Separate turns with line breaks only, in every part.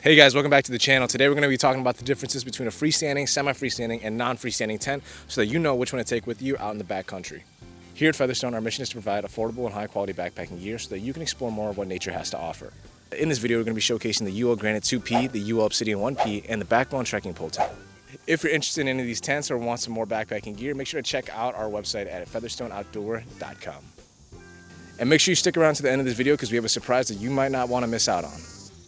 Hey guys, welcome back to the channel. Today we're going to be talking about the differences between a freestanding, semi-freestanding, and non-freestanding tent so that you know which one to take with you out in the backcountry. Here at Featherstone, our mission is to provide affordable and high-quality backpacking gear so that you can explore more of what nature has to offer. In this video, we're going to be showcasing the UL Granite 2P, the UL Obsidian 1P, and the Backbone trekking pole tent. If you're interested in any of these tents or want some more backpacking gear, make sure to check out our website at featherstoneoutdoor.com. And make sure you stick around to the end of this video because we have a surprise that you might not want to miss out on.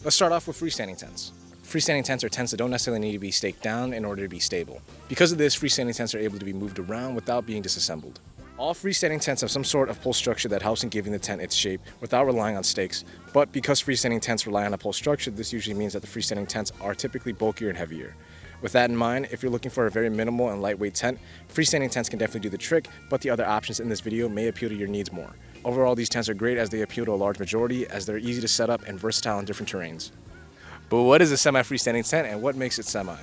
Let's start off with freestanding tents. Freestanding tents are tents that don't necessarily need to be staked down in order to be stable. Because of this, freestanding tents are able to be moved around without being disassembled. All freestanding tents have some sort of pole structure that helps in giving the tent its shape without relying on stakes. But because freestanding tents rely on a pole structure, this usually means that the freestanding tents are typically bulkier and heavier. With that in mind, if you're looking for a very minimal and lightweight tent, freestanding tents can definitely do the trick, but the other options in this video may appeal to your needs more. Overall, these tents are great as they appeal to a large majority as they're easy to set up and versatile in different terrains. But what is a semi-freestanding tent and what makes it semi?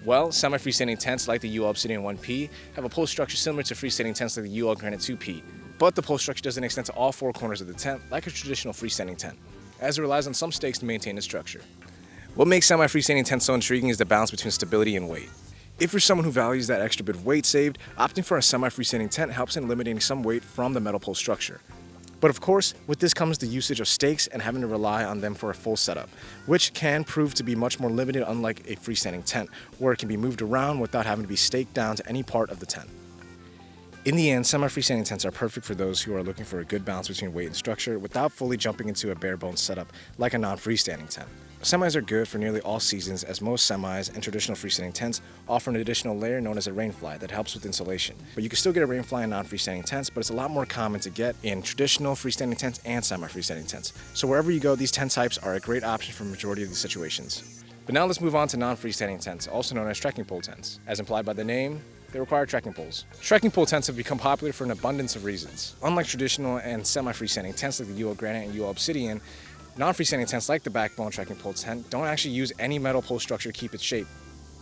Well, semi-freestanding tents like the UL Obsidian 1P have a pole structure similar to freestanding tents like the UL Granite 2P, but the pole structure doesn't extend to all four corners of the tent like a traditional freestanding tent, as it relies on some stakes to maintain its structure. What makes semi-freestanding tents so intriguing is the balance between stability and weight. If you're someone who values that extra bit of weight saved, opting for a semi-freestanding tent helps in eliminating some weight from the metal pole structure. But of course, with this comes the usage of stakes and having to rely on them for a full setup, which can prove to be much more limited unlike a freestanding tent, where it can be moved around without having to be staked down to any part of the tent. In the end, semi-freestanding tents are perfect for those who are looking for a good balance between weight and structure without fully jumping into a bare-bones setup like a non-freestanding tent. Semis are good for nearly all seasons as most semis and traditional freestanding tents offer an additional layer known as a rainfly that helps with insulation. But you can still get a rainfly in non-freestanding tents, but it's a lot more common to get in traditional freestanding tents and semi-freestanding tents. So wherever you go, these tent types are a great option for the majority of these situations. But now let's move on to non-freestanding tents, also known as trekking pole tents. As implied by the name, they require trekking poles. Trekking pole tents have become popular for an abundance of reasons. Unlike traditional and semi-freestanding tents like the UL Granite and UL Obsidian, non-freestanding tents like the Backbone trekking pole tent don't actually use any metal pole structure to keep its shape.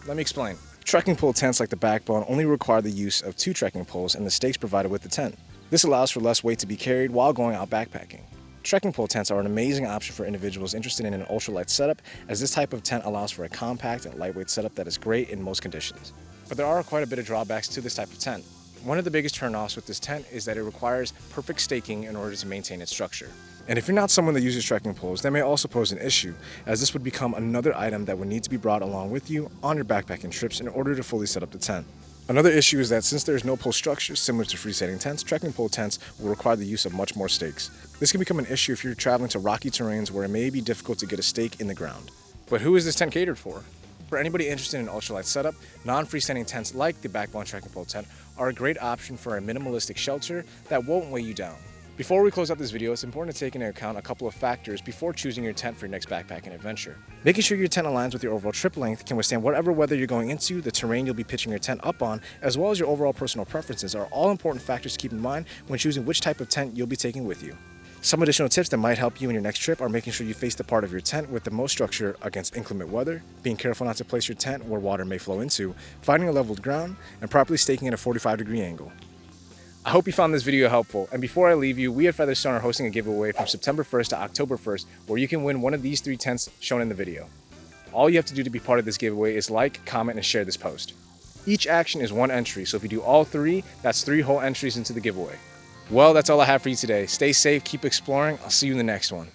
Let me explain. Trekking pole tents like the Backbone only require the use of 2 trekking poles and the stakes provided with the tent. This allows for less weight to be carried while going out backpacking. Trekking pole tents are an amazing option for individuals interested in an ultralight setup, as this type of tent allows for a compact and lightweight setup that is great in most conditions. But there are quite a bit of drawbacks to this type of tent. One of the biggest turnoffs with this tent is that it requires perfect staking in order to maintain its structure. And if you're not someone that uses trekking poles, that may also pose an issue, as this would become another item that would need to be brought along with you on your backpacking trips in order to fully set up the tent. Another issue is that since there is no pole structure similar to freestanding tents, trekking pole tents will require the use of much more stakes. This can become an issue if you're traveling to rocky terrains where it may be difficult to get a stake in the ground. But who is this tent catered for? For anybody interested in an ultralight setup, non-freestanding tents like the Backbone trekking pole tent are a great option for a minimalistic shelter that won't weigh you down. Before we close out this video, it's important to take into account a couple of factors before choosing your tent for your next backpacking adventure. Making sure your tent aligns with your overall trip length, can withstand whatever weather you're going into, the terrain you'll be pitching your tent up on, as well as your overall personal preferences are all important factors to keep in mind when choosing which type of tent you'll be taking with you. Some additional tips that might help you in your next trip are making sure you face the part of your tent with the most structure against inclement weather, being careful not to place your tent where water may flow into, finding a leveled ground, and properly staking at a 45-degree angle. I hope you found this video helpful, and before I leave you, we at Featherstone are hosting a giveaway from September 1st to October 1st where you can win one of these 3 tents shown in the video. All you have to do to be part of this giveaway is like, comment, and share this post. Each action is 1 entry, so if you do all 3, that's 3 whole entries into the giveaway. Well, that's all I have for you today. Stay safe, keep exploring. I'll see you in the next one.